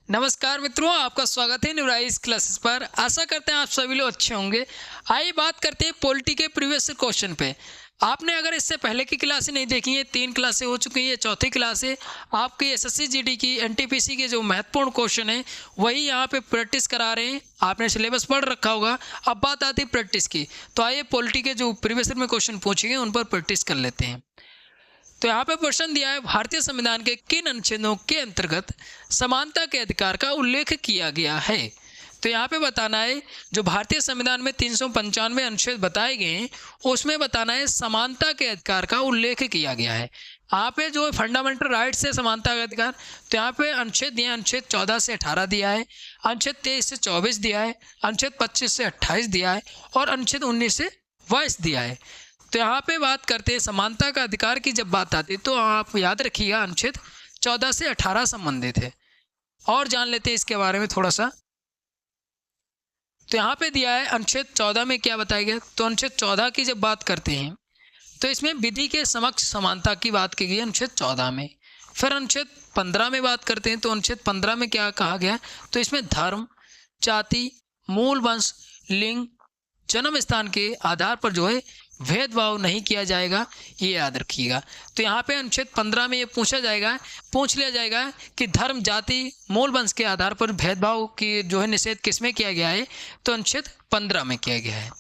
नमस्कार मित्रों, आपका स्वागत है न्यूराइज क्लासेस पर। आशा करते हैं आप सभी लोग अच्छे होंगे। आइए बात करते हैं पॉलिटी के प्रीवियस क्वेश्चन पे। आपने अगर इससे पहले की क्लासें नहीं देखी हैं, 3 क्लासें हो चुकी हैं, ये चौथी क्लास है। आपकी एसएससी जीडी की एनटीपीसी के जो महत्वपूर्ण क्वेश्चन है वही यहाँ पे प्रैक्टिस करा रहे हैं। आपने सिलेबस पढ़ रखा होगा। अब बात आती है प्रैक्टिस की, तो आइए पॉलिटी के जो प्रीवियस में क्वेश्चन पूछे गए उन पर प्रैक्टिस कर लेते हैं। तो यहाँ पे प्रश्न दिया है, भारतीय संविधान के किन अनुच्छेदों के अंतर्गत समानता के अधिकार का उल्लेख किया गया है। तो यहाँ पे बताना है जो भारतीय संविधान में 395 अनुच्छेद बताए गए हैं उसमें बताना है समानता के अधिकार का उल्लेख किया गया है। यहाँ पे जो फंडामेंटल राइट्स है समानता का अधिकार, तो यहाँ पे अनुच्छेद दिए, अनुच्छेद 14 से 18 दिया है, अनुच्छेद 23 से 24 दिया है, अनुच्छेद 25 से 28 दिया है और अनुच्छेद 19 से 22 दिया है। तो यहाँ पे बात करते हैं समानता का अधिकार की। जब बात आती है तो आप याद रखिएगा अनुच्छेद 14 से 18 संबंधित है। और जान लेते हैं इसके बारे में थोड़ा सा। तो यहाँ पे दिया है अनुच्छेद 14 में क्या बताया गया। तो अनुच्छेद 14 की जब बात करते हैं तो इसमें विधि के समक्ष समानता की बात की गई अनुच्छेद 14 में। फिर अनुच्छेद 15 में बात करते हैं तो अनुच्छेद 15 में क्या कहा गया, तो इसमें धर्म, जाति, मूल वंश, लिंग, जन्म स्थान के आधार पर जो है भेदभाव नहीं किया जाएगा, ये याद रखिएगा। तो यहाँ पे अनुच्छेद 15 में ये पूछ लिया जाएगा कि धर्म, जाति, मूल वंश के आधार पर भेदभाव की जो है निषेध किसमें किया गया है, तो अनुच्छेद 15 में किया गया है।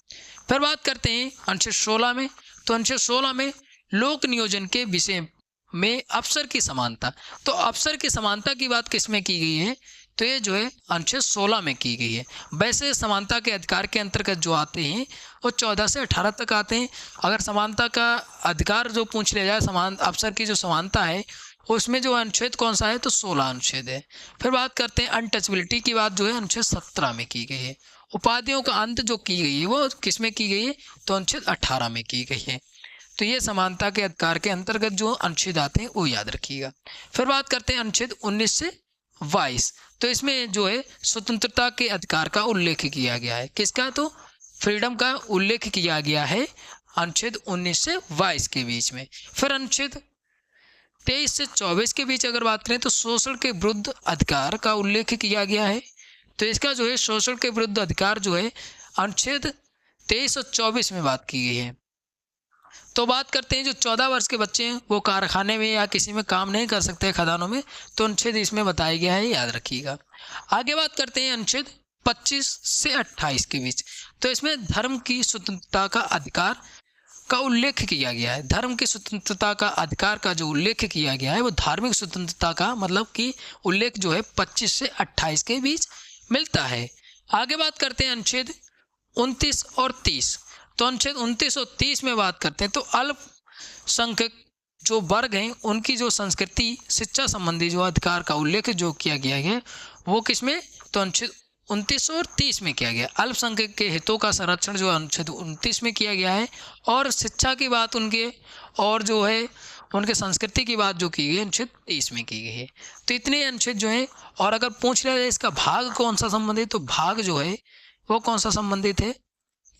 फिर बात करते हैं अनुच्छेद 16 में। तो अनुच्छेद 16 में लोक नियोजन के विषय में अफसर की समानता, तो अफसर की समानता की बात किसमें की गई है, तो ये जो है अनुच्छेद 16 में की गई है। वैसे समानता के अधिकार के अंतर्गत जो आते हैं वो 14 से 18 तक आते हैं। अगर समानता का अधिकार जो पूछ लिया जाए, समान अफसर की जो समानता है उसमें जो अनुच्छेद कौन सा है, तो 16 अनुच्छेद है। फिर बात करते हैं अनटचबिलिटी की बात जो है अनुच्छेद 17 में की गई है। उपाधियों का अंत जो की गई है वो किसमें की गई है, तो अनुच्छेद 18 में की गई है। तो ये समानता के अधिकार के अंतर्गत जो अनुच्छेद आते हैं वो याद रखिएगा। फिर बात करते हैं अनुच्छेद 19 से 22। तो इसमें जो है स्वतंत्रता के अधिकार का उल्लेख किया गया है। किसका, तो फ्रीडम का उल्लेख किया गया है अनुच्छेद 19 से 22 के बीच में। फिर अनुच्छेद 23 से 24 के बीच अगर बात करें तो शोषण के विरुद्ध अधिकार का उल्लेख किया गया है। तो इसका जो है शोषण के विरुद्ध अधिकार जो है अनुच्छेद 23 और 24 में बात की गई है। तो बात करते हैं जो 14 वर्ष के बच्चे हैं वो कारखाने में या किसी में काम नहीं कर सकते खदानों में, तो अनुच्छेद इसमें बताया गया है, याद रखिएगा। आगे बात करते हैं अनुच्छेद 25 से 28 के बीच। तो इसमें धर्म की स्वतंत्रता का अधिकार का उल्लेख किया गया है। धर्म की स्वतंत्रता का अधिकार का जो उल्लेख किया गया है वो धार्मिक स्वतंत्रता का मतलब कि उल्लेख जो है 25 से 28 के बीच मिलता है। आगे बात करते हैं अनुच्छेद 29 और 30। तो अनुच्छेद 29 और 30 में बात करते हैं तो अल्पसंख्यक जो वर्ग हैं उनकी जो संस्कृति, शिक्षा संबंधी जो अधिकार का उल्लेख जो किया गया है वो किसमें, तो अनुच्छेद 29 और 30 में किया गया। अल्पसंख्यक के हितों का संरक्षण जो अनुच्छेद 29 में किया गया है और शिक्षा की बात उनके और जो है उनके संस्कृति की बात जो की गई है अनुच्छेद 30 में की गई है। तो इतने अनुच्छेद जो हैं। और अगर पूछ लिया जाए इसका भाग कौन सा संबंधित, तो भाग जो है वो कौन सा संबंधित है,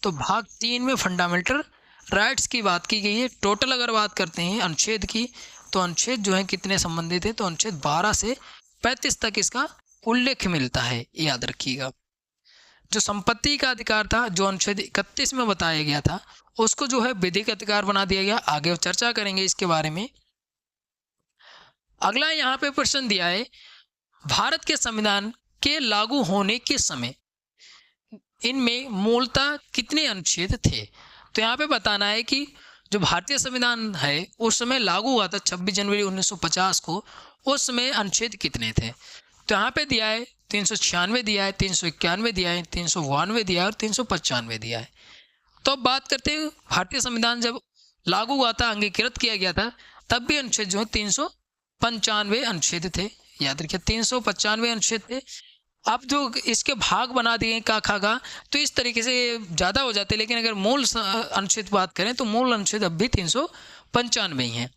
तो भाग 3 में फंडामेंटल राइट्स की बात की गई है। टोटल अगर बात करते हैं अनुच्छेद की तो अनुच्छेद जो है कितने संबंधित है, तो अनुच्छेद 12 से 35 तक इसका उल्लेख मिलता है, याद रखिएगा। जो संपत्ति का अधिकार था जो अनुच्छेद 31 में बताया गया था उसको जो है विधिक अधिकार बना दिया गया। आगे चर्चा करेंगे इसके बारे में। अगला यहाँ पे प्रश्न दिया है, भारत के संविधान के लागू होने के समय इनमें मूलतः कितने अनुच्छेद थे। तो यहाँ पे बताना है कि जो भारतीय संविधान है उस समय लागू हुआ था 26 जनवरी 1950 को, उस समय अनुच्छेद कितने थे। तो यहाँ पे दिया है 396 दिया है, 391 दिया है, 392 दिया है और 395 दिया है। तो अब बात करते हैं भारतीय संविधान जब लागू हुआ था, अंगीकृत किया गया था, तब भी अनुच्छेद जो है 395 अनुच्छेद थे, याद रखिए 395 अनुच्छेद थे। अब जो इसके भाग बना दिए का खा का तो इस तरीके से ज़्यादा हो जाते हैं, लेकिन अगर मूल अनुच्छेद बात करें तो मूल अनुच्छेद अब भी 395 ही हैं।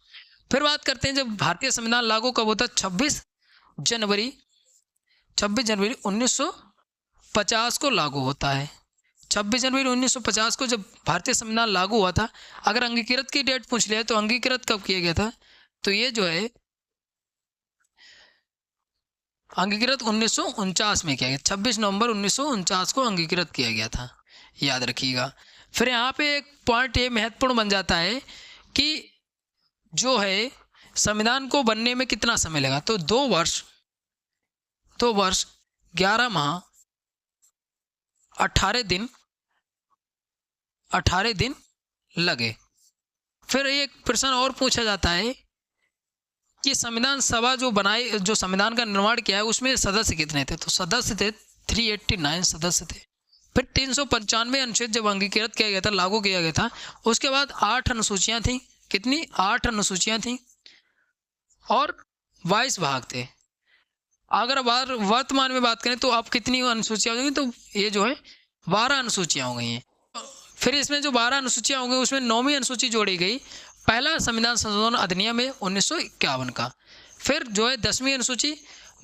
फिर बात करते हैं जब भारतीय संविधान लागू कब होता, 26 जनवरी 1950 को लागू होता है। 26 जनवरी 1950 को जब भारतीय संविधान लागू हुआ था। अगर अंगीकृत की डेट पूछ लिया तो अंगीकृत कब किया गया था, तो ये जो है अंगीकृत 1949 में किया गया, 26 नवंबर 1949 को अंगीकृत किया गया था, याद रखिएगा। फिर यहाँ पे एक पॉइंट ये महत्वपूर्ण बन जाता है कि जो है संविधान को बनने में कितना समय लगा, तो 2 वर्ष 11 माह 18 दिन लगे। फिर एक प्रश्न और पूछा जाता है कि संविधान सभा जो संविधान का निर्माण किया है उसमें सदस्य कितने थे, तो सदस्य थे 389 सदस्य थे। फिर 395 अनुच्छेद जब अंगीकृत किया गया था, लागू किया गया था, उसके बाद 8 अनुसूचियां थी। कितनी? 8 अनुसूचियां थी और 22 भाग थे। अगर वर्तमान में बात करें तो अब कितनी अनुसूचियां हो गई, तो ये जो है 12 अनुसूचियां हो गई हैं। फिर इसमें जो 12 अनुसूचियां हो गई उसमें 9वीं अनुसूची जोड़ी गई, पहला संविधान संशोधन अधिनियम है 1951 का। फिर जो है 10वीं अनुसूची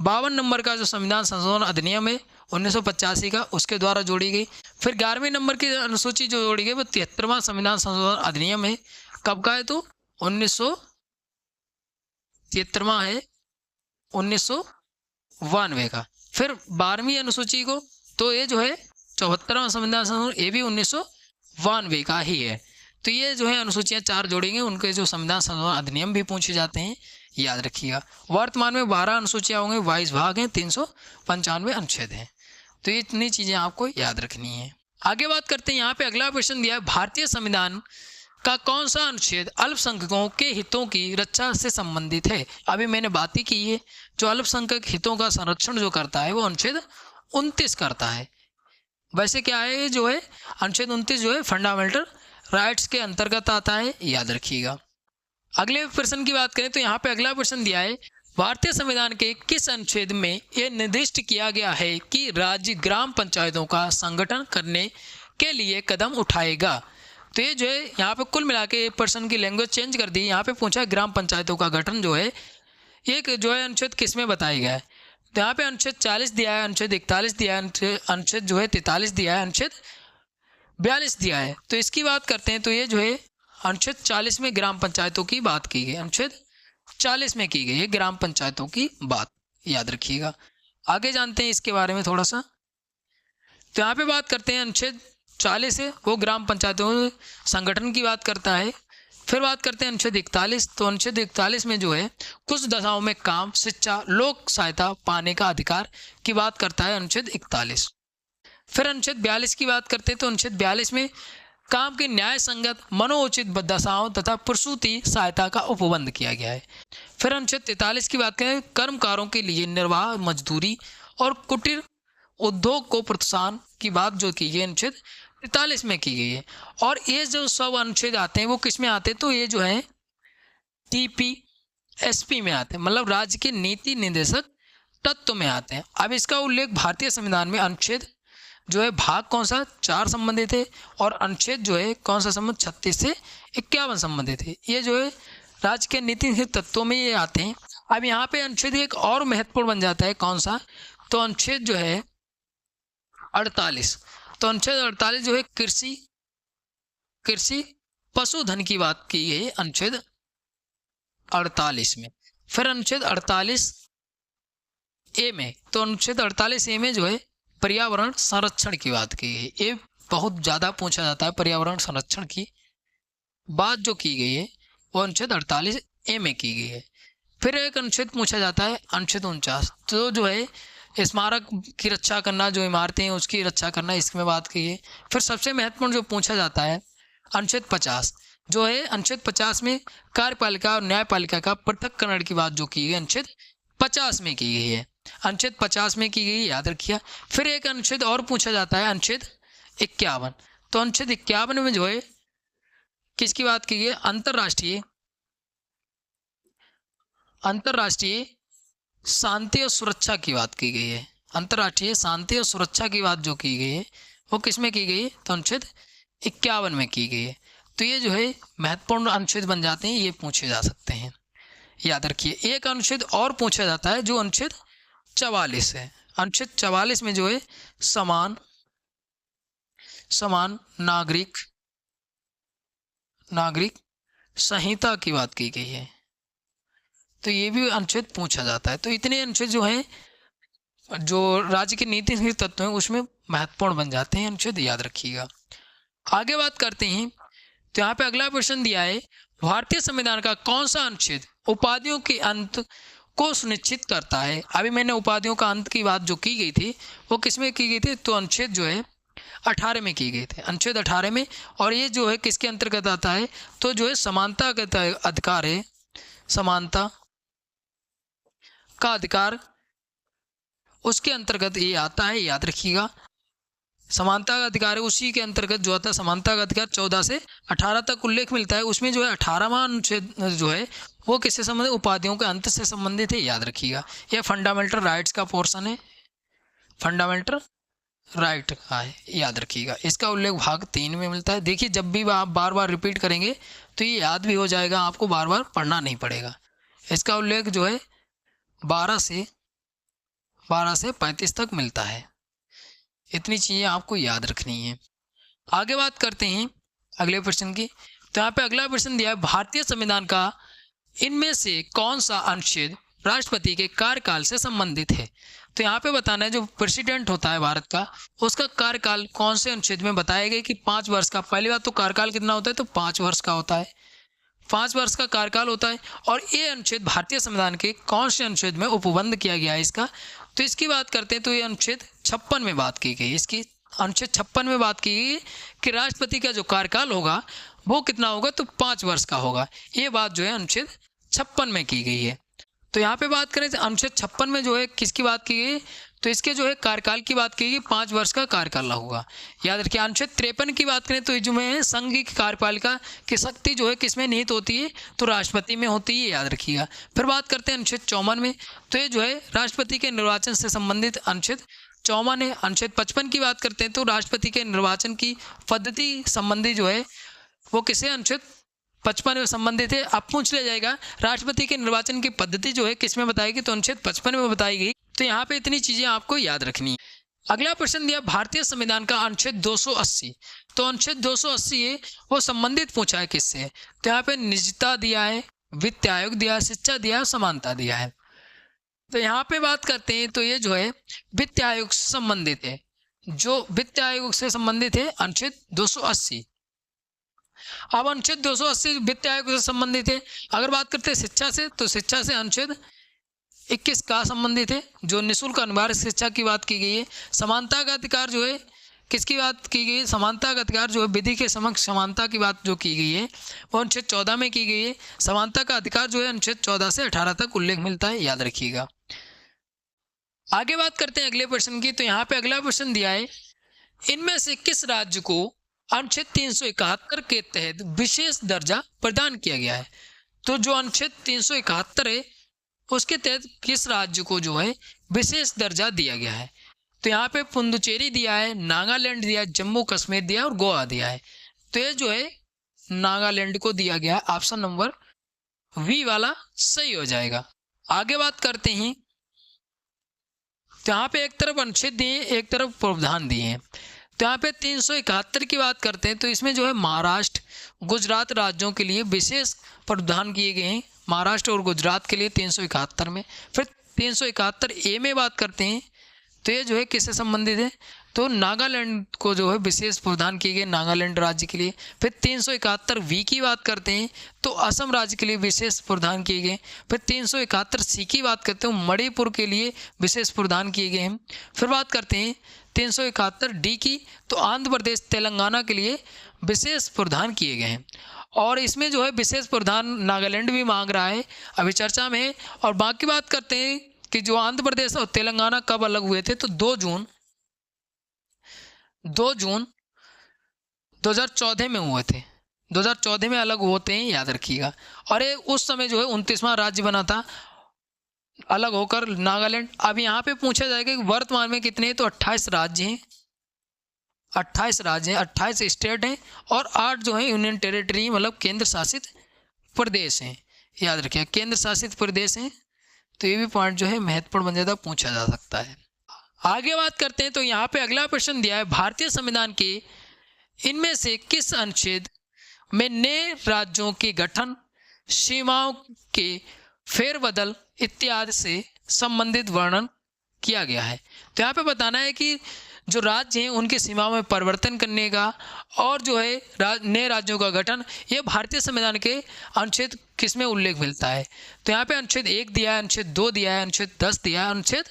52 नंबर का जो संविधान संशोधन अधिनियम है 1985 का, उसके द्वारा जोड़ी गई। फिर 11वें नंबर की अनुसूची जो जोड़ी गई वो 73वां संविधान संशोधन अधिनियम है, कब का है, तो 1973वां है 1992 का। फिर 12वीं अनुसूची को तो ये जो है 74वां संविधान संशोधन, ये भी 1992 का ही है। तो ये जो है अनुसूचियां 4 जोड़ेंगे, उनके जो संविधान संशोधन अधिनियम भी पूछे जाते हैं, याद रखिएगा। वर्तमान में 12 अनुसूचियां होंगे, 22 भाग हैं, 395 अनुच्छेद हैं। तो ये इतनी चीज़ें आपको याद रखनी है। आगे बात करते हैं, यहाँ पे अगला प्रश्न दिया है, भारतीय संविधान का कौन सा अनुच्छेद अल्पसंख्यकों के हितों की रक्षा से संबंधित है। अभी मैंने बात ही की है, जो अल्पसंख्यक हितों का संरक्षण जो करता है वो अनुच्छेद 29 करता है। वैसे क्या है, जो है अनुच्छेद 29 जो है फंडामेंटल राइट्स के अंतर्गत आता है, याद रखिएगा। अगले प्रश्न की बात करें तो यहाँ पे अगला प्रश्न दिया है, भारतीय संविधान के किस अनुच्छेद में यह निर्दिष्ट किया गया है कि राज्य ग्राम पंचायतों का संगठन करने के लिए कदम उठाएगा। तो ये जो है यहाँ पे कुल मिला के प्रश्न की लैंग्वेज चेंज कर दी। यहाँ पे पूछा ग्राम पंचायतों का गठन जो है ये जो है अनुच्छेद किस में बताया गया है, तो यहाँ पे अनुच्छेद 40 दिया है, अनुच्छेद 41 दिया है, अनुच्छेद जो है 43 दिया है, अनुच्छेद 42 दिया है। तो इसकी बात करते हैं तो ये जो है अनुच्छेद 40 में ग्राम पंचायतों की बात की गई, अनुच्छेद 40 में की गई है ग्राम पंचायतों की बात, याद रखिएगा। आगे जानते हैं इसके बारे में थोड़ा सा। तो यहाँ पे बात करते हैं अनुच्छेद 40 है वो ग्राम पंचायतों संगठन की बात करता है। फिर बात करते हैं अनुच्छेद 41, तो अनुच्छेद 41 में जो है कुछ दशाओं में काम, शिक्षा, लोक सहायता पाने का अधिकार की बात करता है अनुच्छेद 41। फिर अनुच्छेद 42 की बात करते हैं तो अनुच्छेद 42 में काम की न्याय संगत मनोचित दशाओं तथा प्रसूति सहायता का उपबंध किया गया है। फिर अनुच्छेद 43 की बात करें, कर्मकारों के लिए निर्वाह मजदूरी और कुटीर उद्योग को प्रोत्साहन की बात जो की गई अनुच्छेद 43 में की गई है। और ये जो सब अनुच्छेद आते हैं वो किस में आते हैं, तो ये जो है TPSP में आते हैं, मतलब राज्य के नीति निर्देशक तत्व में आते हैं। अब इसका उल्लेख भारतीय संविधान में अनुच्छेद जो है भाग कौन सा 4 संबंधित है और अनुच्छेद जो है कौन सा संबंध 36 से 51 संबंधित है। ये जो है राज्य के नीति तत्वों में ये आते हैं। अब यहाँ पे अनुच्छेद एक और महत्वपूर्ण बन जाता है, कौन सा, तो अनुच्छेद जो है 48। तो अनुच्छेद 48 जो है कृषि पशुधन की बात की गई है अनुच्छेद 48 में। फिर अनुच्छेद 48A में, तो अनुच्छेद 48A में जो है पर्यावरण संरक्षण की बात की गई है। ये बहुत ज़्यादा पूछा जाता है, पर्यावरण संरक्षण की बात जो की गई है वो अनुच्छेद 48A में की गई है। फिर एक अनुच्छेद पूछा जाता है अनुच्छेद 49, तो जो है स्मारक की रक्षा करना, जो इमारतें हैं उसकी रक्षा करना, इसमें बात की है। फिर सबसे महत्वपूर्ण जो पूछा जाता है अनुच्छेद 50, जो है अनुच्छेद 50 में कार्यपालिका और न्यायपालिका का पृथक्करण की बात जो की गई अनुच्छेद 50 में की गई है, अनुच्छेद 50 में की गई, याद रखिए। फिर एक अनुच्छेद और पूछा जाता है अनुच्छेद 51, तो अनुच्छेद 51 में जो है किसकी बात की गई, अंतरराष्ट्रीय शांति और सुरक्षा की बात की गई है। अंतर्राष्ट्रीय शांति और सुरक्षा की बात जो की गई है वो किस में की गई है, तो अनुच्छेद 51 में की गई है। तो ये जो है महत्वपूर्ण अनुच्छेद बन जाते हैं, ये पूछे जा सकते हैं, याद रखिए। एक अनुच्छेद और पूछा जाता है जो अनुच्छेद 44 है। अनुच्छेद 44 में जो है समान नागरिक संहिता की बात की गई है, तो ये भी अनुच्छेद पूछा जाता है। तो इतने अनुच्छेद जो हैं जो राज्य के नीति निहित तत्व हैं उसमें महत्वपूर्ण बन जाते हैं, अनुच्छेद याद रखिएगा। आगे बात करते हैं, तो यहाँ पे अगला प्रश्न दिया है, भारतीय संविधान का कौन सा अनुच्छेद उपाधियों के अंत को सुनिश्चित करता है। अभी मैंने उपाधियों का अंत की बात जो की गई थी वो किस में की गई थी, तो अनुच्छेद जो है 18 में की गई थी, अनुच्छेद 18 में। और ये जो है किसके अंतर्गत आता है, तो जो है समानता का अधिकार है, समानता का अधिकार उसके अंतर्गत ये आता है, याद रखिएगा। समानता का अधिकार है उसी के अंतर्गत जो आता है, समानता का अधिकार 14 से 18 तक उल्लेख मिलता है। उसमें जो है 18वां अनुच्छेद जो है वो किससे संबंधित, उपाधियों के अंत से संबंधित है, याद रखिएगा। यह फंडामेंटल राइट्स का पोर्शन है, फंडामेंटल राइट का है, याद रखिएगा। इसका उल्लेख भाग 3 में मिलता है। देखिए जब भी आप बार बार रिपीट करेंगे तो ये याद भी हो जाएगा, आपको बार बार पढ़ना नहीं पड़ेगा। इसका उल्लेख जो है 12 से 35 तक मिलता है। इतनी चीज़ें आपको याद रखनी है। आगे बात करते हैं अगले प्रश्न की, तो यहाँ पे अगला प्रश्न दिया है, भारतीय संविधान का इनमें से कौन सा अनुच्छेद राष्ट्रपति के कार्यकाल से संबंधित है। तो यहाँ पे बताना है जो प्रेसिडेंट होता है भारत का, उसका कार्यकाल कौन से अनुच्छेद में बताया गया कि 5 वर्ष का। पहली बात तो कार्यकाल कितना होता है, तो 5 वर्ष का होता है, 5 वर्ष का कार्यकाल होता है। और ये अनुच्छेद भारतीय संविधान के कौन से अनुच्छेद में उपबंध किया गया है इसका, तो इसकी बात करते हैं तो ये अनुच्छेद 56 में बात की गई। इसकी अनुच्छेद 56 में बात की गई कि राष्ट्रपति का जो कार्यकाल होगा वो कितना होगा, तो 5 वर्ष का होगा। ये बात जो है अनुच्छेद 56 में की गई है। तो यहाँ पे बात करें तो अनुच्छेद 56 में जो है किसकी बात की गई, तो इसके जो है कार्यकाल की बात की गई, 5 वर्ष का कार्यकाल होगा, याद रखिए। अनुच्छेद 53 की बात करें तो जो है संघ की कार्यपालिका की शक्ति जो है किसमें निहित होती है, तो राष्ट्रपति में होती है, याद रखिएगा। फिर बात करते हैं अनुच्छेद 54 में, तो ये जो है राष्ट्रपति के निर्वाचन से संबंधित अनुच्छेद 54 है। अनुच्छेद 55 की बात करते हैं तो राष्ट्रपति के निर्वाचन की पद्धति संबंधी जो है वो किसे अनुच्छेद 55 में संबंधित है। अब पूछ लिया जाएगा राष्ट्रपति के निर्वाचन की पद्धति जो है किसमें बताएगी, तो अनुच्छेद 55 में बताई गई। तो यहाँ पे इतनी चीजें आपको याद रखनी है। अगला प्रश्न दिया भारतीय संविधान का अनुच्छेद 280, तो अनुच्छेद 280 है वो संबंधित पूछा है किससे, तो यहाँ पे निजता दिया है, वित्त आयोग दिया है, शिक्षा दिया है, समानता दिया है। तो यहाँ पे बात करते हैं तो ये जो है वित्त आयोग से संबंधित है, जो वित्त आयोग से संबंधित है अनुच्छेद 280। अब अनुच्छेद 280 वित्त आयोग से संबंधित है। अगर बात करते हैं शिक्षा से, तो शिक्षा से अनुच्छेद 21 का संबंधित है, जो निःशुल्क अनिवार्य शिक्षा की बात की गई है। समानता का अधिकार जो है किसकी बात की गई है, समानता का अधिकार जो है विधि के समक्ष समानता की बात जो की गई है वो अनुच्छेद 14 में की गई है। समानता का अधिकार जो है अनुच्छेद 14 से 18 तक उल्लेख मिलता है, याद रखिएगा। आगे बात करते हैं अगले प्रश्न की, तो यहाँ पे अगला प्रश्न दिया है, इनमें से किस राज्य को अनुच्छेद 371 के तहत विशेष दर्जा प्रदान किया गया है। तो जो अनुच्छेद 371 है उसके तहत किस राज्य को जो है विशेष दर्जा दिया गया है, तो यहाँ पे पुडुचेरी दिया है, नागालैंड दिया है, जम्मू कश्मीर दिया है और गोवा दिया है। तो ये जो है नागालैंड को दिया गया है, ऑप्शन नंबर वी वाला सही हो जाएगा। आगे बात करते हैं, तो यहाँ पे एक तरफ अनुच्छेद दिए एक तरफ प्रावधान दिए हैं। तो यहाँ पे 371 की बात करते हैं तो इसमें जो है महाराष्ट्र गुजरात राज्यों के लिए विशेष प्रावधान किए गए हैं, महाराष्ट्र और गुजरात के लिए 371 में। फिर 371 ए में बात करते हैं तो ये जो है किससे संबंधित है, तो नागालैंड को जो है विशेष प्रावधान किए गए, नागालैंड राज्य के लिए। फिर 371 वी की बात करते हैं तो असम राज्य के लिए विशेष प्रावधान किए गए। फिर 371 सी की बात करते हैं मणिपुर के लिए विशेष प्रावधान किए गए हैं। फिर बात करते हैं 371 डी की, तो आंध्र प्रदेश तेलंगाना के लिए विशेष प्रावधान किए गए हैं। और इसमें जो है विशेष प्रावधान नागालैंड भी मांग रहा है, अभी चर्चा में है। और बाकी बात करते हैं कि जो आंध्र प्रदेश और तेलंगाना कब अलग हुए थे, तो 2 जून 2014 में हुए थे, 2014 में अलग होते हैं, याद रखिएगा। और ये उस समय जो है 29वां राज्य बना था अलग होकर नागालैंड। अब यहाँ पे पूछा जाएगा कि वर्तमान में कितने हैं, तो 28 राज्य हैं, 28 राज्य हैं, 28 स्टेट हैं और 8 जो है यूनियन टेरिटरी मतलब केंद्र शासित प्रदेश हैं, याद रखिए केंद्र शासित प्रदेश हैं। तो ये भी पॉइंट जो है महत्वपूर्ण बन जाता, पूछा जा सकता है। आगे बात करते हैं तो यहाँ पे अगला प्रश्न दिया है, भारतीय संविधान के इनमें से किस अनुच्छेद में नए राज्यों के गठन, सीमाओं के फेरबदल इत्यादि से संबंधित वर्णन किया गया है। तो यहाँ पे बताना है कि जो राज्य हैं उनकी सीमाओं में परिवर्तन करने का और जो है नए राज्यों का गठन, ये भारतीय संविधान के अनुच्छेद किस में उल्लेख मिलता है। तो यहाँ पे अनुच्छेद 1 दिया है, अनुच्छेद 2 दिया है, अनुच्छेद 10 दिया है, अनुच्छेद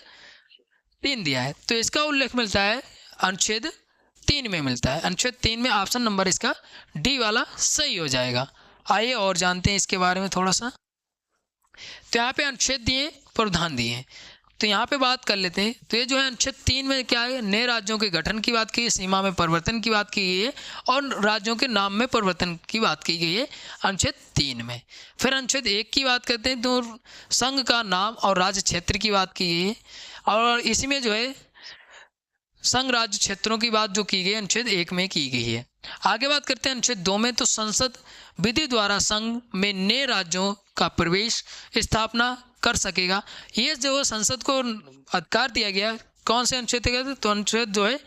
3 दिया है। तो इसका उल्लेख मिलता है अनुच्छेद 3 में मिलता है। अनुच्छेद 3 में ऑप्शन नंबर इसका डी वाला सही हो जाएगा। आइए और जानते हैं इसके बारे में थोड़ा सा। तो यहाँ पे अनुच्छेद दिए, प्रावधान दिए हैं, तो यहाँ पे बात कर लेते हैं। तो ये जो है अनुच्छेद 3 में क्या है, नए राज्यों के गठन की बात की है, सीमा में परिवर्तन की बात की गई है और राज्यों के नाम में परिवर्तन की बात की गई है अनुच्छेद 3 में। फिर अनुच्छेद 1 की बात करते हैं तो संघ का नाम और राज्य क्षेत्र की बात की गई है और इसी में जो है संघ राज्य क्षेत्रों की बात जो की गई अनुच्छेद 1 में की गई है। आगे बात करते हैं अनुच्छेद 2 में, तो संसद विधि द्वारा संघ में नए राज्यों का प्रवेश स्थापना कर सकेगा। ये जो संसद को अधिकार दिया गया कौन से अनुच्छेद के तहत, तो अनुच्छेद जो है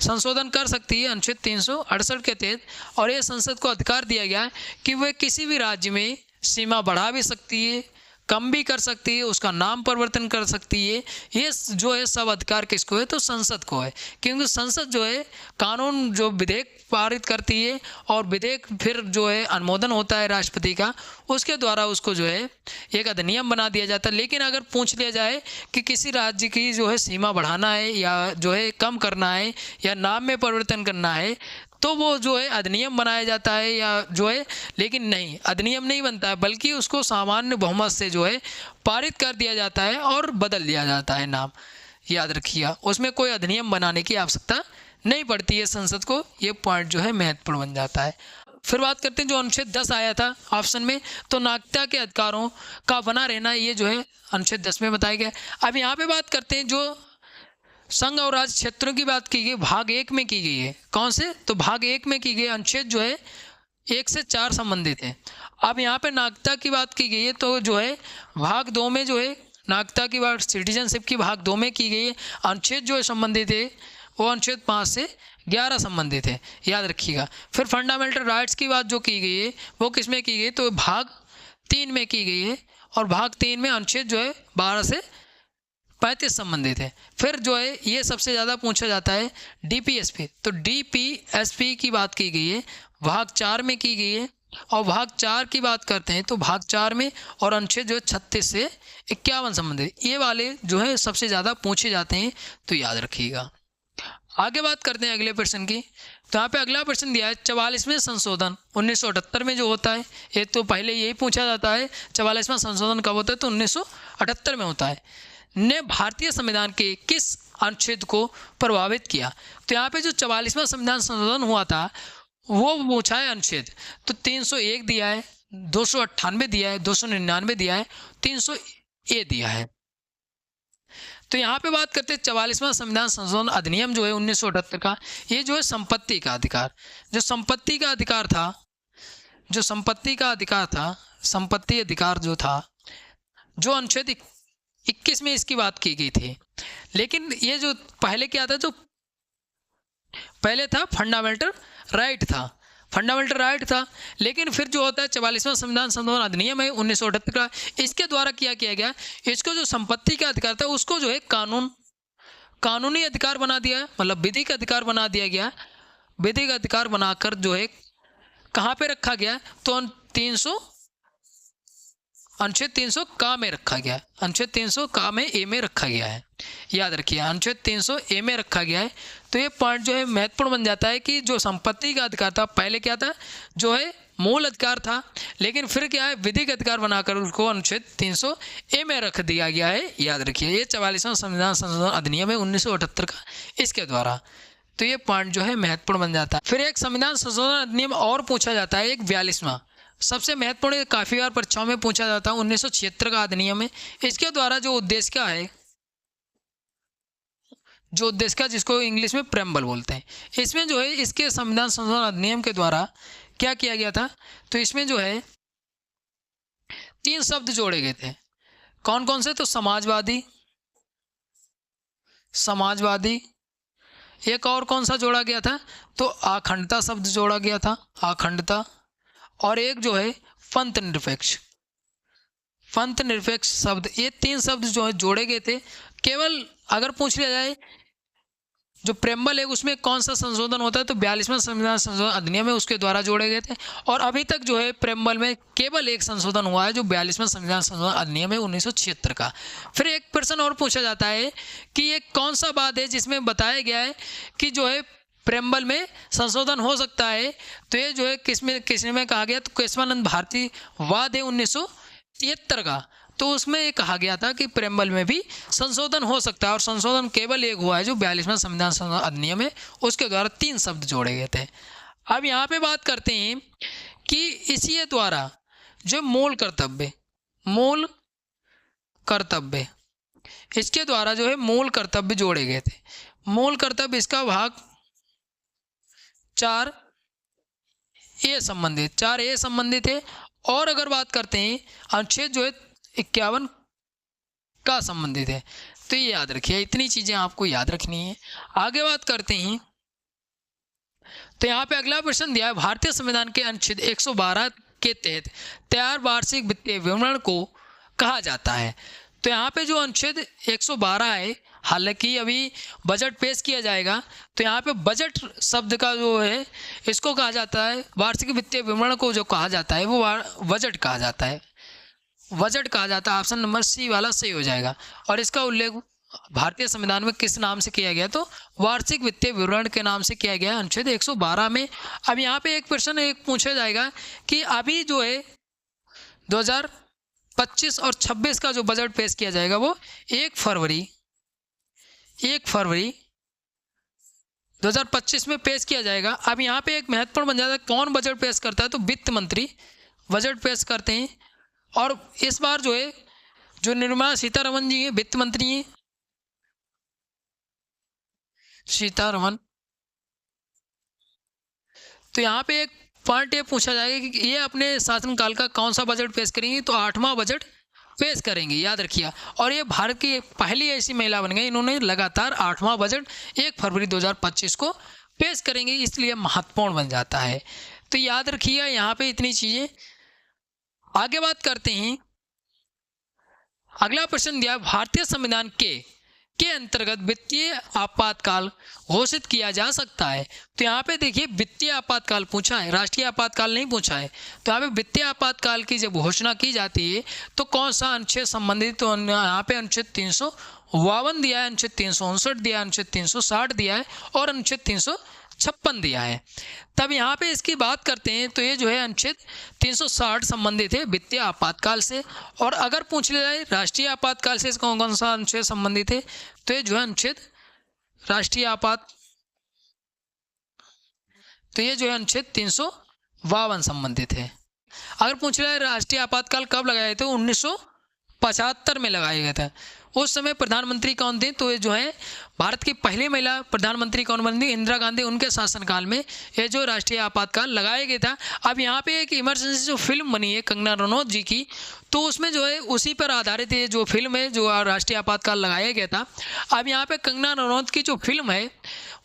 संशोधन कर सकती है अनुच्छेद 368 के तहत, और ये संसद को अधिकार दिया गया है कि वह किसी भी राज्य में सीमा बढ़ा भी सकती है, कम भी कर सकती है, उसका नाम परिवर्तन कर सकती है। ये जो है सब अधिकार किसको है, तो संसद को है, क्योंकि संसद जो है कानून जो विधेयक पारित करती है और विधेयक फिर जो है अनुमोदन होता है राष्ट्रपति का, उसके द्वारा उसको जो है एक अधिनियम बना दिया जाता है। लेकिन अगर पूछ लिया जाए कि किसी राज्य की जो है सीमा बढ़ाना है या जो है कम करना है या नाम में परिवर्तन करना है, तो वो जो है अधिनियम बनाया जाता है या जो है, लेकिन नहीं, अधिनियम नहीं बनता है, बल्कि उसको सामान्य बहुमत से जो है पारित कर दिया जाता है और बदल दिया जाता है नाम। याद रखिएगा, उसमें कोई अधिनियम बनाने की आवश्यकता नहीं पड़ती है संसद को। ये पॉइंट जो है महत्वपूर्ण बन जाता है। फिर बात करते हैं जो अनुच्छेद 10 आया था ऑप्शन में, तो नागरिकता के अधिकारों का बना रहना, ये जो है अनुच्छेद 10 में बताया गया। अब यहाँ पे बात करते हैं जो संघ और राज्य क्षेत्रों की बात की गई, भाग 1 में की गई है। कौन से, तो भाग 1 में की गई अनुच्छेद जो है 1 से 4 संबंधित है। अब यहाँ पे नागरिकता की बात की गई है, तो जो है भाग 2 में जो है नागरिकता की बात, सिटीजनशिप की भाग 2 में की गई है। अनुच्छेद जो है संबंधित है वो अनुच्छेद 5 से 11 संबंधित है, याद रखिएगा। फिर फंडामेंटल राइट्स की बात जो की गई है वो किस में की गई, तो भाग 3 में की गई है और भाग 3 में अनुच्छेद जो है 12 से 35 संबंधित है। फिर जो है ये सबसे ज़्यादा पूछा जाता है डीपीएसपी, तो डीपीएसपी की बात की गई है भाग 4 में की गई है। और भाग 4 की बात करते हैं तो भाग 4 में और अनुच्छेद जो है 36 से 51 संबंधित, ये वाले जो है सबसे ज़्यादा पूछे जाते हैं, तो याद रखिएगा। आगे बात करते हैं अगले प्रश्न की। तो यहाँ पे अगला प्रश्न दिया है 44वें संशोधन 1978 में जो होता है, ये तो पहले यही पूछा जाता है 44वां संशोधन कब होता है, तो 1978 में होता है, ने भारतीय संविधान के किस अनुच्छेद को प्रभावित किया। तो यहाँ पे जो 44वां संविधान संशोधन हुआ था वो पूछा है अनुच्छेद, तो 301 दिया है, 298 दिया है, 299 दिया है, 300A दिया है। तो यहाँ पे बात करते हैं 44वां संविधान संशोधन अधिनियम जो है 1978 का, ये जो है संपत्ति का अधिकार, जो संपत्ति का अधिकार था, जो संपत्ति का अधिकार था, संपत्ति अधिकार जो था, जो अनुच्छेद 21 में इसकी बात की गई थी। लेकिन ये जो पहले क्या था, जो पहले था फंडामेंटल राइट था, फंडामेंटल राइट था। लेकिन फिर जो होता है 44वां संविधान संशोधन अधिनियम है 1978 का, इसके द्वारा क्या किया गया, इसको जो संपत्ति का अधिकार था उसको जो है कानूनी अधिकार बना दिया, मतलब विधिक अधिकार बना दिया गया। विधिक अधिकार बनाकर जो है कहाँ पे रखा गया, तो अनुच्छेद 300 का में रखा गया, अनुच्छेद 300 का में ए में रखा गया है, याद रखिए अनुच्छेद 300 ए में रखा गया है। तो ये पॉइंट जो है महत्वपूर्ण बन जाता है कि जो संपत्ति का अधिकार था पहले क्या था, जो है मूल अधिकार था, लेकिन फिर क्या है विधिक अधिकार बनाकर उसको अनुच्छेद 300 ए में रख दिया गया है, याद रखिए। ये 44वां संविधान संशोधन अधिनियम है 1978 का, इसके द्वारा। तो ये पॉइंट जो है महत्वपूर्ण बन जाता है। फिर एक संविधान संशोधन अधिनियम और पूछा जाता है, एक 42वां, सबसे महत्वपूर्ण, काफ़ी बार परीक्षाओं में पूछा जाता है, 1976 का अधिनियम है। इसके द्वारा जो उद्देश्य क्या है, जो उद्देश्य का जिसको इंग्लिश में प्रेम्बल बोलते हैं, इसमें जो है इसके संविधान संशोधन अधिनियम के द्वारा क्या किया गया था, तो इसमें जो है 3 शब्द जोड़े गए थे। कौन कौन से, तो समाजवादी, समाजवादी, एक और कौन सा जोड़ा गया था, तो अखंडता शब्द जोड़ा गया था, अखंडता, और एक जो है पंथ निरपेक्ष, पंथ निरपेक्ष शब्द, ये 3 शब्द जो है जोड़े गए थे। केवल अगर पूछ लिया जाए जो प्रेम्बल है उसमें कौन सा संशोधन होता है, तो 42वां संविधान संशोधन अधिनियम है उसके द्वारा जोड़े गए थे। और अभी तक जो है प्रेम्बल में केवल एक संशोधन हुआ है जो 42वां संविधान संशोधन अधिनियम है 1976 का। फिर एक प्रश्न और पूछा जाता है कि ये कौन सा वाद है जिसमें बताया गया है कि जो है प्रेम्बल में संशोधन हो सकता है, तो ये जो है किसमें कहा गया, तो केशवानंद भारती वाद है 1973 का। तो उसमें ये कहा गया था कि प्रेम्बल में भी संशोधन हो सकता है, और संशोधन केवल एक हुआ है जो 42वां संविधान संशोधन अधिनियम है उसके द्वारा 3 शब्द जोड़े गए थे। अब यहाँ पे बात करते हैं कि इसी द्वारा जो मूल कर्तव्य इसके द्वारा जो है मूल कर्तव्य जोड़े गए थे। मूल कर्तव्य इसका भाग 4A संबंधित है। और अगर बात करते हैं अनुच्छेद जो है 51 का संबंधित है। तो ये याद रखिए, इतनी चीजें आपको याद रखनी है। आगे बात करते हैं तो यहाँ पे अगला प्रश्न दिया है, भारतीय संविधान के अनुच्छेद 112 के तहत तैयार वार्षिक वित्तीय विवरण को कहा जाता है। तो यहाँ पे जो अनुच्छेद 112 है, हालांकि अभी बजट पेश किया जाएगा, तो यहाँ पे बजट शब्द का जो है इसको कहा जाता है, वार्षिक वित्तीय विवरण को जो कहा जाता है वो बजट कहा जाता है। ऑप्शन नंबर सी वाला सही हो जाएगा। और इसका उल्लेख भारतीय संविधान में किस नाम से किया गया, तो वार्षिक वित्तीय विवरण के नाम से किया गया अनुच्छेद 112 में। अब यहाँ पे एक प्रश्न पूछा जाएगा कि अभी जो है 2025 और 26 का जो बजट पेश किया जाएगा वो 1 फरवरी 2025 में पेश किया जाएगा। अब यहाँ पे एक महत्वपूर्ण बन जाता है, कौन बजट पेश करता है, तो वित्त मंत्री बजट पेश करते हैं। और इस बार जो है जो निर्मला सीतारमन जी हैं, वित्त मंत्री हैं सीतारमन। तो यहाँ पे एक पॉइंट ये पूछा जाएगा कि ये अपने शासनकाल का कौन सा बजट पेश करेंगी, तो 8वां बजट पेश करेंगे, याद रखिए। और ये भारत की पहली ऐसी महिला बन गई, इन्होंने लगातार 8वां बजट 1 फरवरी 2025 को पेश करेंगे, इसलिए महत्वपूर्ण बन जाता है। तो याद रखिए यहाँ पे इतनी चीजें। आगे बात करते हैं, अगला प्रश्न दिया, भारतीय संविधान के अंतर्गत वित्तीय आपातकाल घोषित किया जा सकता है। तो यहाँ पे देखिए वित्तीय आपातकाल पूछा है, राष्ट्रीय आपातकाल नहीं पूछा है। तो यहाँ पे वित्तीय आपातकाल की जब घोषणा की जाती है तो कौन सा अनुच्छेद संबंधित, तो यहाँ पे अनुच्छेद 352 दिया है, अनुच्छेद 359 दिया है, अनुच्छेद 360 दिया है और अनुच्छेद 356 दिया है। तब यहाँ पे इसकी बात करते हैं तो ये जो है अनुच्छेद 360 संबंधित है वित्तीय आपातकाल से। और अगर पूछ लिया जाए राष्ट्रीय आपातकाल से कौन कौन सा अनुच्छेद संबंधित है, तो ये जो है अनुच्छेद राष्ट्रीय तो ये जो है अनुच्छेद 352 संबंधित है। अगर पूछ लिया जाए राष्ट्रीय आपातकाल कब लगाए गए थे, 1975 में लगाया गया था। उस समय प्रधानमंत्री कौन थे, तो ये जो है भारत की पहली महिला प्रधानमंत्री कौन बनी, इंदिरा गांधी, उनके शासनकाल में ये जो राष्ट्रीय आपातकाल लगाया गया था। अब यहाँ पे एक इमरजेंसी जो फिल्म बनी है कंगना रनौत जी की, तो उसमें जो है उसी पर आधारित ये जो फिल्म है जो राष्ट्रीय आपातकाल लगाया गया था। अब यहाँ पे कंगना रनौत की जो फिल्म है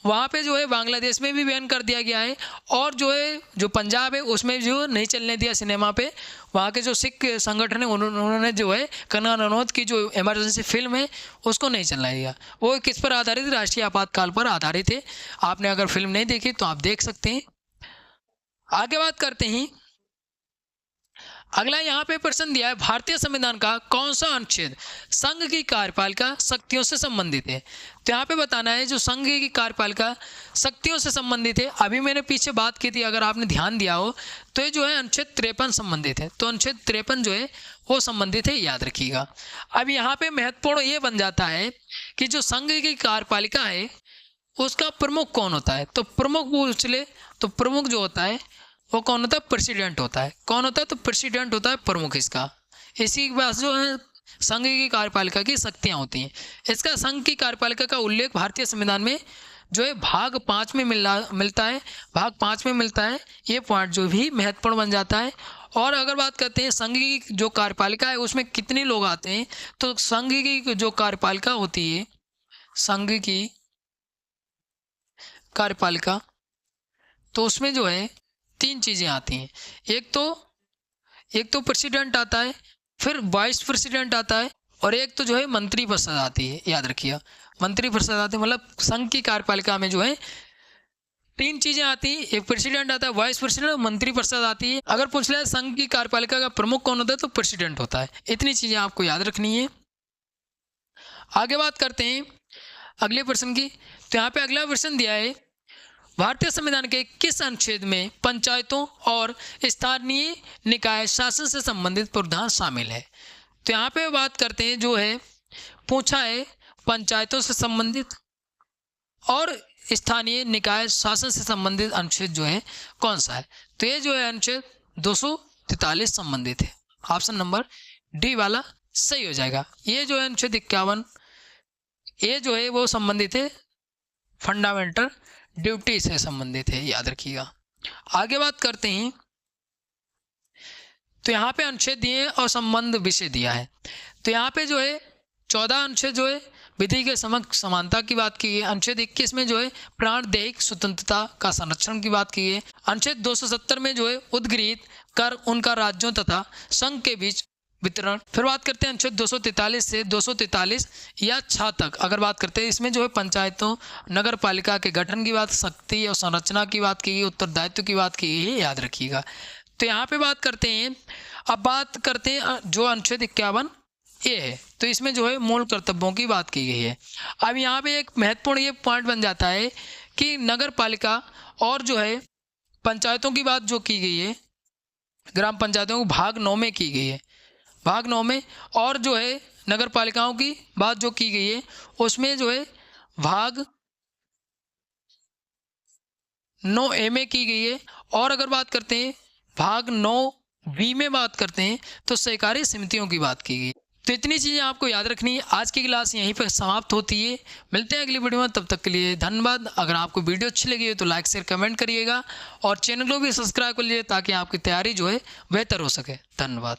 वहाँ पे जो है बांग्लादेश में भी बैन कर दिया गया है, और जो है जो पंजाब है उसमें जो नहीं चलने दिया सिनेमा पे। वहाँ के जो सिख संगठन है उन्होंने जो है कंगना रनौत की जो इमरजेंसी फिल्म है उसको नहीं चलना दिया। वो किस पर आधारित है, राष्ट्रीय आपातकाल पर आधारित है। आपने अगर फिल्म नहीं देखी तो आप देख सकते हैं। आगे बात करते हैं, अगला यहाँ पे प्रश्न दिया है, भारतीय संविधान का कौन सा अनुच्छेद संघ की कार्यपालिका शक्तियों से संबंधित है। तो यहाँ पे बताना है जो संघ की कार्यपालिका शक्तियों से संबंधित है। अभी मैंने पीछे बात की थी, अगर आपने ध्यान दिया हो तो ये जो है अनुच्छेद 53 संबंधित है। तो अनुच्छेद 53 जो है वो संबंधित है, याद रखिएगा। अब यहाँ पे महत्वपूर्ण ये बन जाता है कि जो संघ की कार्यपालिका है उसका प्रमुख कौन होता है। तो प्रमुख पूछ ले तो प्रमुख जो होता है वो कौन होता है, प्रेसिडेंट होता है। कौन होता है, तो प्रेसिडेंट होता है प्रमुख इसका। इसी के पास जो है संघ की कार्यपालिका की शक्तियाँ होती हैं। इसका संघ की कार्यपालिका का उल्लेख भारतीय संविधान में जो है भाग 5 में मिलता है, भाग 5 में मिलता है। ये पॉइंट जो भी महत्वपूर्ण बन जाता है। और अगर बात करते हैं संघ की जो कार्यपालिका है उसमें कितने लोग आते हैं, तो संघ की जो कार्यपालिका होती है, संघ की कार्यपालिका, तो उसमें जो है 3 चीज़ें आती हैं। एक तो प्रेसिडेंट आता है, फिर वाइस प्रेसिडेंट आता है, और एक तो जो है मंत्री परिषद आती है, याद रखिए मंत्री परिषद आती है, मतलब संघ की कार्यपालिका में जो है 3 चीजें आती हैं, एक प्रेसिडेंट आता है, वाइस प्रेसिडेंट और मंत्री परिषद आती है। अगर पूछ ले संघ की कार्यपालिका का प्रमुख कौन होता है तो प्रेसिडेंट होता है। इतनी चीजें आपको याद रखनी है। आगे बात करते हैं अगले प्रश्न की। तो यहाँ पे अगला प्रश्न दिया है, भारतीय संविधान के किस अनुच्छेद में पंचायतों और स्थानीय निकाय शासन से संबंधित प्रावधान शामिल है। तो यहाँ पे बात करते हैं, जो है पूछा है पंचायतों से संबंधित और स्थानीय निकाय शासन से संबंधित अनुच्छेद जो है कौन सा है। तो ये जो है अनुच्छेद 243 संबंधित है। ऑप्शन नंबर डी वाला सही हो जाएगा। ये जो है अनुच्छेद 51, ये जो है वो संबंधित है फंडामेंटल ड्यूटी से संबंधित है, याद रखिएगा। आगे बात करते हैं, तो यहाँ पे अनुच्छेद दिए और संबंध विषय दिया है। तो यहाँ पे जो है 14 अनुच्छेद जो है विधि के समक्ष समानता की बात की है। अनुच्छेद 21 में जो है प्राणदैहिक स्वतंत्रता का संरक्षण की बात की है। अनुच्छेद 270 में जो है उद्गृहित कर उनका राज्यों तथा संघ के बीच वितरण। फिर बात करते हैं अनुच्छेद 243 से 243 या 6 तक अगर बात करते हैं, इसमें जो है पंचायतों नगर पालिका के गठन की बात, शक्ति और संरचना की बात की गई, उत्तरदायित्व की बात की गई है, याद रखिएगा। तो यहाँ पे बात करते हैं, अब बात करते हैं जो अनुच्छेद 51 ये है, तो इसमें जो है मूल कर्तव्यों की बात की गई है। अब यहाँ पे एक महत्वपूर्ण ये पॉइंट बन जाता है कि नगर पालिका और जो है पंचायतों की बात जो की गई है, ग्राम पंचायतों को भाग 9 में की गई है, भाग 9 में, और जो है नगर पालिकाओं की बात जो की गई है उसमें जो है भाग 9A में की गई है। और अगर बात करते हैं भाग 9B में बात करते हैं तो सहकारी समितियों की बात की गई। तो इतनी चीज़ें आपको याद रखनी है। आज की क्लास यहीं पर समाप्त होती है। मिलते हैं अगली वीडियो में, तब तक के लिए धन्यवाद। अगर आपको वीडियो अच्छी लगी हो तो लाइक शेयर कमेंट करिएगा और चैनल को भी सब्सक्राइब कर लीजिए ताकि आपकी तैयारी जो है बेहतर हो सके। धन्यवाद।